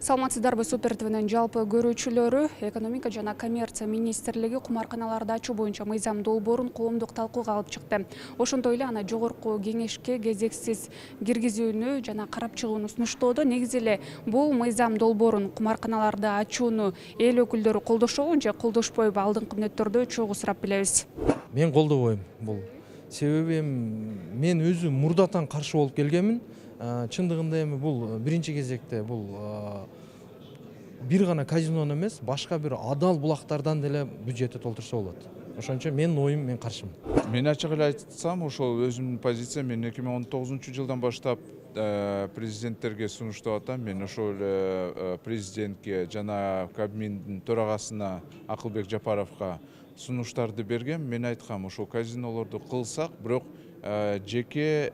Саламатсыздарбы, Супер ТВнин жалпы көрүүчүлөрү, экономика жана коммерция министрлиги кумарканаларды ачуу боюнча мыйзам долбоорун коомдук талкууга алып чыкты. Ошондой эле аны жогорку кеңешке кезексиз киргизүүнү жана карап чыгууну сунуштоодо. Негизи эле бул мыйзам долбоорун кумарканаларды ачууну эл өкүлдөрү колдошобу же колдошпойбу, алдыңкы мүнөттөрдө чогуу сурап билебиз. Мен колдобойм бул. Себеби мен өзүм мурдатан каршы болуп келгенмин. Чындыгында эми бул биринчи кезекте бул бир гана казинону эмес, башка бир адал булактардан деле бюджетти толтурса болот. Ошончо менин оюм, мен каршымын. Мен ачык эле айтсам, ошол өзүмдүн позициям, мен 2019-жылдан баштап президенттерге сунуштап атам. Мен ошол президентке жана Кабминдин төрагасына Акылбек Жапаровго сунуштарды бергем. Мен айткам, ошол казинолорду кылсак, бирок жеке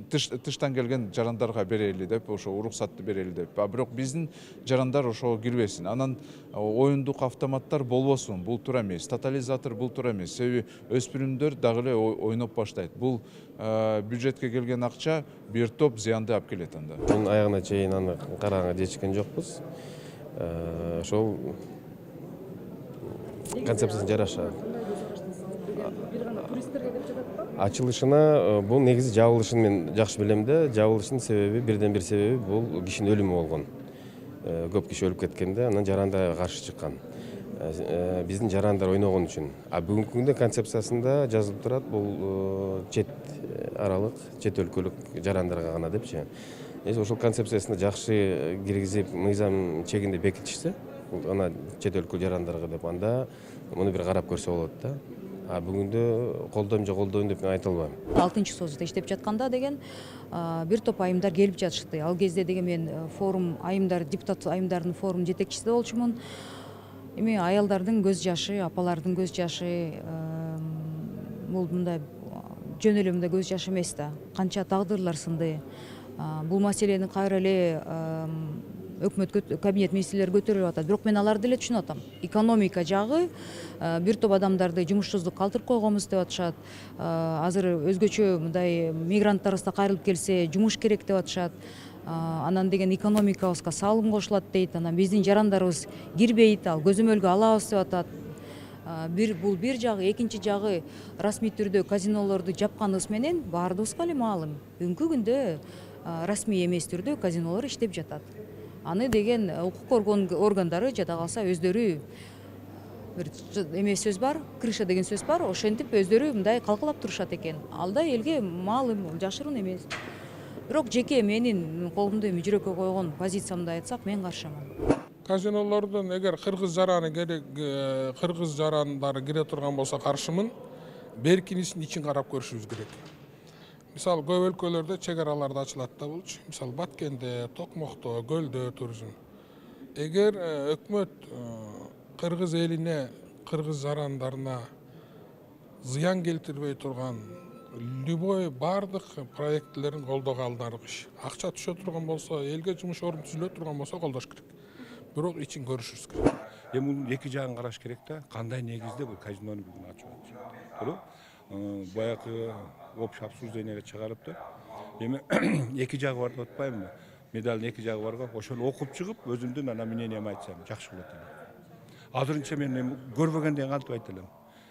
тыштан келген жарандарга берели деп, ошо уруксатты берели деп. Бирок биздин жарандар ошого кирбесин. Анан оюндук автоматтар болбосун. Бул туура эмес. Тотализатор бул туура эмес. Себеби өспүрүмдөр дагы эле ойноп баштайт. Бул бюджетке келген акча бир топ зыянды алып келет анда. Бунун аягына чейин аны карааңа чечкен жокпуз. Ошол концепциясын жараша ачылышына бул негизи жабылышын мен жакшы билем да. Жабылыштын себеби, бирден бир себеби бул кишинин өлүмү болгон. Көп киши өлүп кеткенде анан жарандарга каршы чыккан. Биздин жарандар ойногон үчүн. Бүгүнкү күндө концепциясында жазылып турат, бул чет аралык, чет өлкөлүк жарандарга гана депчи. Ошол концепциясына жакшы киргизип, мыйзам чегинде бекитишсе, ана чет өлкө жарандарга деп, анда муну бир карап көрсө болот да. Бүгүндө колдойм же колдойм деп мен айта албайм. 6-созуда иштеп жатканда деген бир топ айымдар келип жатышты. Ал кезде деген мен форум айымдар, депутат айымдардын форум жетекчиси болчумун. Эми аялдардын көз жашы, апалардын көз жашы бул мындай жөн эле мындай көз жашы эмес да. Канча тагдырлар сынды. Бул маселени кайра эле өкмөт, кабинет министрлери көтөрүп атат. Бирок мен аларды эле түшүнүп атам. Экономика жагы бир топ адамдарды жумушсуздук калтырып койгонбуз деп атышат. Азыр өзгөчө мындай мигранттарыбыз кайрылып келсе, жумуш керек деп атышат. Анан деген экономикабызга салым кошулат дейт. Анан биздин жарандарыбыз кирбейт, ал көзөмөлгө алабыз деп атат. Бул бир жагы, экинчи жагы расмий түрдө казинолорду жапканыбыз менен баардыгыбызга эле маалым. Бүгүнкү күндө расмий эмес түрдө казинолор иштеп жатат. Аны деген укук органдары жада калса өздөрү бир эме сөз бар, крыша деген сөз бар, ошентип өздөрү мындай калкалап турушат экен. Алда элге маалым, жашырын эмес. Бирок жеке менин колумду эми жүрөккө койгон позициямды айтсак, мен каршымын. Казинолордун эгер кыргыз жарандары кире турган болсо каршымын, беркинисин ичин карап көрүшүбүз керек. Мисалы, көп өлкөлөрдө чек араларды ачылат да болчу. Мисалы, Баткенде, Токмокто, Көлдө турсун. Эгер өкмөт кыргыз элине, кыргыз жарандарына зыян келтирбей турган любой бардык проектлерин колдоого алдарыгыш. Акча түшө турган болсо, элге жумуш орун түзүлө турган болсо колдош керек. Бирок ичин көрүшүбүз керек. Эми мунун эки жагын караш керек да. Кандай негизде бул казинону бүгүн ачып атышат. Баягы общее обсуждениеге чыгарыптыр. Эми эки жагы бар деп атпаймынбы? Медалдын эки жагы барго, ошону окуп чыгып, өзүмдүн ана мнениямды айтсам жакшы болот эле. Азырынча мен эми көрбөгөндөн кантип айта элем.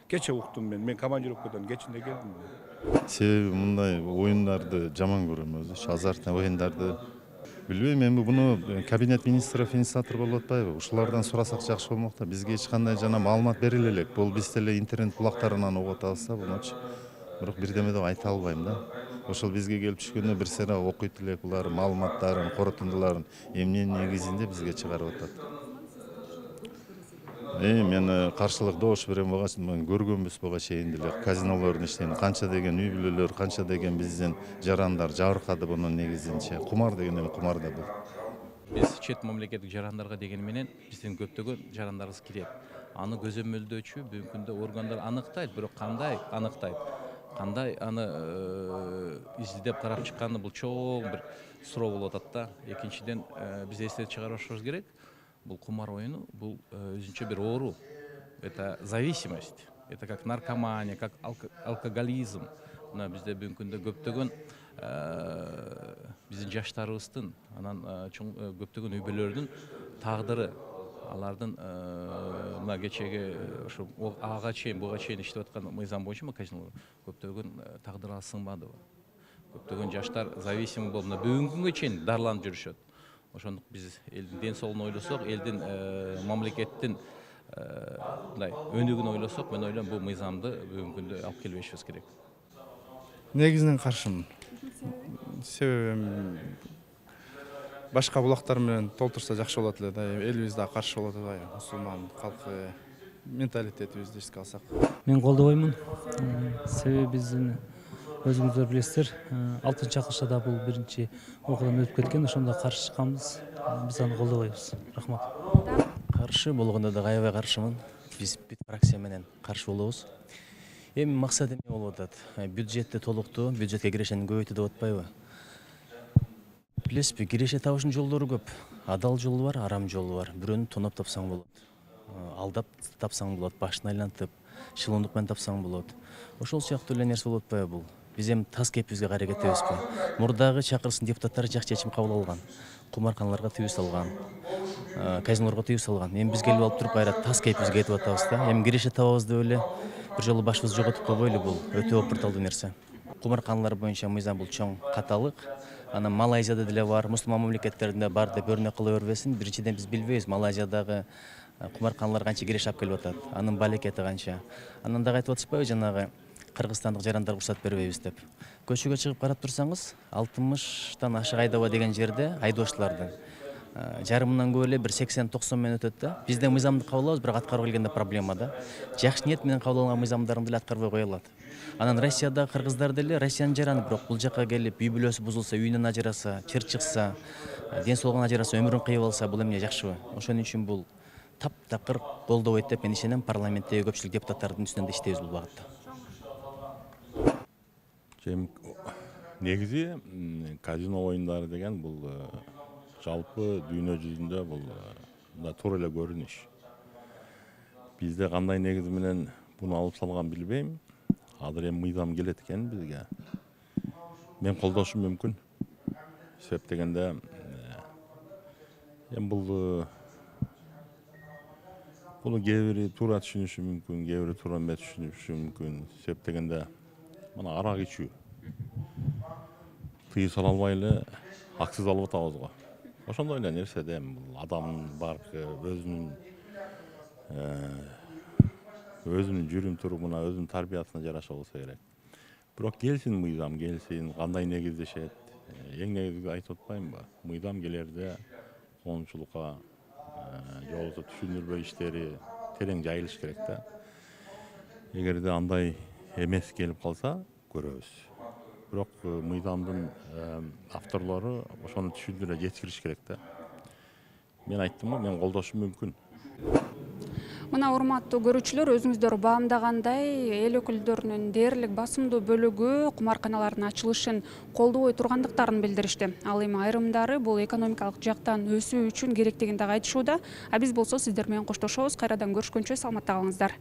Кече уктум мен командировкадан кечинде келдим. Себеби мындай оюндарды жаман көрөм өзү, азартный оюндарды. Билбейм, эми буну кабинет министров инициатор болуп атпайбы? Ушулардан сурасак жакшы болмок да. Бизге эч кандай жана маалымат бериле элек. Бул биз деле интернет булактарынан угуп атабыз да бунучу. Бирок бирдеме деп айта албайм да. Ошол бизге келип түшкөндө бир сыйра окуйт элек булар маалыматтарын, корутундуларын эмненин негизинде бизге чыгарып атат. Мен каршылык добуш берем болгон, көргөнбүз буга чейин деле казинолордун иштеген, канча деген үй бүлөлөр, канча деген биздин жарандар жабыркады бунун негизинче. Кумар деген эми кумар да бул. Биз чет мамлекеттик жарандарга деген менен биздин көптөгөн жарандарыбыз кирет. Аны көзөмөлдөөчү бүгүнкү күндө органдар аныктайт, бирок кандай аныктайт? Кандай аны издеп карап чыкканы бул чоң бир суроо болуп атат да. Экинчиден биз эстен чыгарышыбыз керек. Бул кумар оюну бул өзүнчө бир оору. Это зависимость. Это как наркомания, как алкоголизм. Мына бизде бүгүнкү күндө көптөгөн биздин жаштарыбыздын, анан көптөгөн үй бүлөлөрдүн тагдыры, алардын мына кечеги ушу ага чейин, буга чейин иштеп аткан мыйзам боюнча казинолор көптөгөн тагдырга сыймадыбы. Көптөгөн жаштар зависимый болуп, мына бүгүнкү күнгө чейин дарыланып жүрүшөт. Ошондук биз элдин ден соолугун ойлосок, элдин мамлекеттин мындай өнүгүүнү ойлосок, мен ойлойм бул мыйзамды бүгүнкү күндө алып келбешибиз керек. Негизинен каршымын. Себеби башка булактар менен толтурса жакшы болот эле да. Элибиз да каршы болот эле, мусулман калкы менталитетибизди эске алсак. Мен колдобоймун. Себеби биздин өзүңүздөр билесиздер, 6-чакырышта бул биринчи окуудан өтүп кеткен, ошондо каршы чыкканбыз. Биз аны колдобойбуз. Рахмат. Каршы болгондо да аябай каршымын. Биз бүт фракция менен каршы болобуз. Эми максат эмне болуп атат? Бюджетти толуктуу, бюджетке кирешени көбөйтүү деп атпайбы? Билесизби, киреше табыштын жолдору көп. Адал жолу бар, арам жолу бар. Бирөөнү тоноп тапсаң болот. Алдап тапсаң болот, башын айлантып, шылымдык менен тапсаң болот. Ошол сыяктуу эле нерсе болуп атпайбы бул? Биз эми таз кепибизге аракеттебизби? Мурдагы чакырылсын депутаттар жакшы чечим кабыл алган. Кумарканаларга тыюу салган, казинолорго тыюу салган. Эми биз келип алып туруп кайра таз кепибизге кетип атабыз да. Эми киреше табабыз деп эле бир жолу башыбызды жоготуп койбойлу, бул өтө опурталдуу нерсе. Кумарканалар боюнча мыйзам бул чоң каталык. Анан Малайзияда деле бар, мусулман мамлекеттеринде бар деп өрнөк кыла бербесин. Биринчиден биз билбейбиз Малайзиядагы кумарканалар канча киреше алып келип атат, анын балекети канча. Анан дагы айтып атышпайбы жанагы кыргызстандык жарандарга уруксат бербейбиз деп. Көчөгө чыгып карап турсаңыз, 60тан ашык айдаба деген жерде айдоочулардын жарымынан көп эле бир 80-90 менен өтөт да. Бизде мыйзамды кабыл алабыз, бирок аткарып келгенде проблема да. Жакшы ниет менен кабыл алган мыйзамдарын деле аткарбай кое алат. Анан Россиядагы кыргыздар деле Россиянын жараны, бирок бул жака келип үй бүлөсү бузулса, үйүнөн ажыраса, чыр чыкса, ден соолугун ажыраса, өмүрүн кыйып алса, бул эмне жакшыбы? Ошон үчүн бул таптакыр колдобойт деп мен ишенем. Парламенттеги көпчүлүк депутаттардын үстүнөн да иштейбиз бул багытта. Негизи казино оюндары деген бул жалпы дүйнө жүзүндө бул туура эле көрүнүш. Бизде кандай негизи менен буну алып салган билбейм. Азыр эми мыйзам келет экен бизге. Мен колдошум мүмкүн. Себеп дегенде эми буну кээ бири туура түшүнүшү мүмкүн, кээ бири туура эмес түшүнүшү мүмкүн. Себеп дегенде мына арак ичүү. Тыюу сала албай эле аксыз алып атабыз го. Ошондой эле нерсе да эми бул адамдын баркы өзүнүн жүрүм турумуна, өзүнүн тарбиясына жараша болсо керек. Бирок келсин мыйзам, келсин, кандай негиздешет. Эң негизги айтып атпаймынбы? Мыйзам келерде коомчулукка же болбосо түшүндүрмө иштери терең жайылыш керек да. Эгерде андай эмес келип калса көрөбүз. Бирок мыйзамдын авторлору ошону түшүндүрө жеткириш керек да. Мен айттым го, мен колдошум мүмкүн. Мына урматтуу көрүүчүлөр, өзүңүздөр баамдагандай, эл өкүлдөрүнүн дээрлик басымдуу бөлүгү кумарканалардын ачылышын колдобой тургандыктарын билдиришти. Ал эми айрымдары бул экономикалык жактан өсүү үчүн керектигин дагы айтышууда. А биз болсо сиздер менен коштошобуз. Кайрадан көрүшкөнчө саламатта калыңыздар.